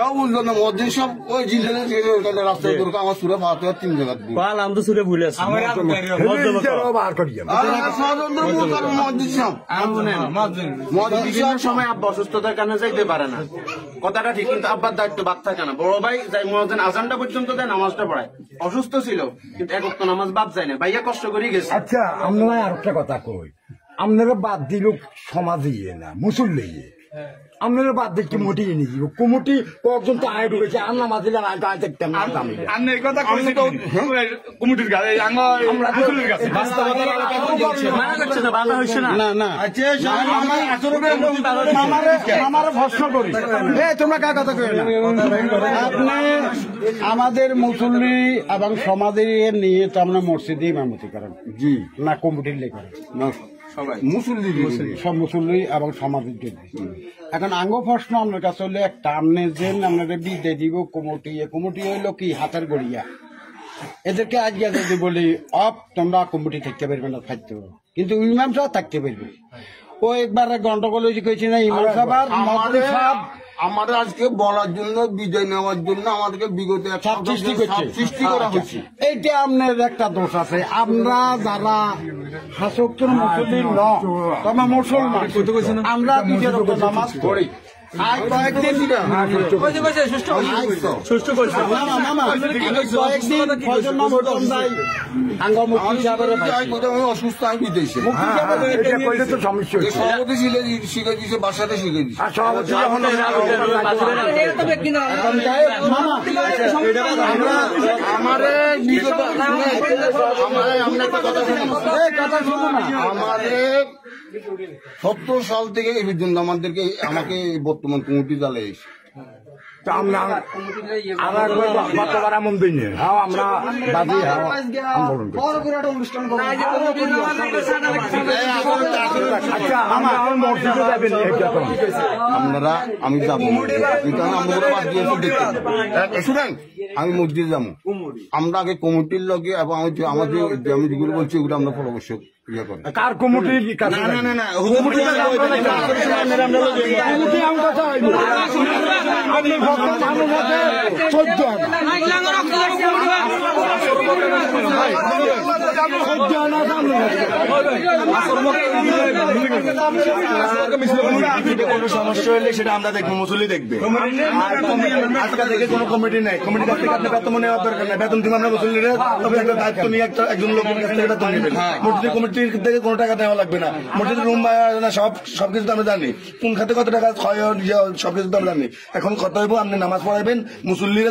তাও বুঝলো না মসজিদ সব ওই জিল্লার রাস্তায় দরকার আমার সুরে ফাতে 3 জায়গা পাল আম তো সুরে ভুলে আছি বিভিন্ন সময় আব্বা অসুস্থতার কারণে যাইতে পারে না, কথাটা ঠিক, কিন্তু আব্বার দায়িত্ব বাদ থাকে না। বড় ভাই যাই মুয়াজ্জিন আজানটা পর্যন্ত দেয়, নামাজটা পড়ায়। অসুস্থ ছিল কিন্তু এক ওয়াক্ত নামাজ বাদ যায় না, ভাইয়া কষ্ট করে গেছে। আচ্ছা আপনারা আর একটা কথা কই, আপনারা বাদ দিল সমাজে না মুসল্লি, আপনারা বাদ দিচ্ছি মোটি এনে দিব কমিটি কয়েকজন তো আয় ঢুকেছে আর নামাজ দিলে আয় দেখতাম না দামি কমিটির গাড়ি আমার প্রশ্ন করি, তোমরা কার কথা কই না? আপনি আমাদের মুসল্লি এবং সমাজের নিয়ে তো আমরা মসজিদে ইমামতি করেন, জি না কমিটির লেখা না সবাই মুসল্লি সব মুসল্লি এবং সমাজের জন্য। এখন আঙ্গ প্রশ্ন আপনার কাছে হলে একটা, আপনি যে আপনাদের বিদে দিব কমিটি হইলো কি হাতের গড়িয়া, এদেরকে আজকে যদি বলি তোমরা কমিটি থাকতে পারবে না, থাকতে পারবে, কিন্তু ইমাম সাহেব থাকতে পারবে। ও একবার গন্ডগোল হয়েছে না ইমাম সাহেব আমাদের আজকে বলার জন্য বিজয় নেওয়ার জন্য আমাদেরকে বিগত সৃষ্টি করা হয়েছে। এইটা আপনার একটা দোষ আছে। আমরা যারা শাসকের মুসলিম তবে মুসলমান, আমরা নিজের নামাজ পড়ি। কয়েকদিন অসুস্থ আমি বিদেশে সভাপতি শিখে দিয়েছে, বাসাতে শিখে দিয়েছে। আমাদের 70 সাল থেকে এই পর্যন্ত আমাকে বর্তমান কমিটি জ্বালে আমরা আপনারা আমি যাবো, শুনেন আমি মসজিদ যাবো, আমরা আগে কমিটির লগে এবং আমি যেগুলো বলছি ওগুলো আমরা পরামর্শ ইয়ে করি। কার কমিটি কোনো সমস্যা হলে সেটা আমরা দেখবো, মুসল্লি দেখবে। আজকে থেকে কোনো কমিটি নেই, কমিটির কাছ থেকে আপনি বেতন নেওয়ার দরকার নেই, বেতন দিব আমরা মুসল্লিরা, তবে একটা দায়িত্ব নিয়ে একজন লোকের কাছ থেকে বেতন নেবেন। মসজিদের কমিটির থেকে কোনো টাকা দেওয়া লাগবে না, মসজিদের রুম সবকিছু তো আমরা জানি, কোন খাতে কত টাকা ক্ষয় সবকিছু তো আমরা জানি। এখন কথা হইব আপনি নামাজ পড়াইবেন মুসল্লিরা।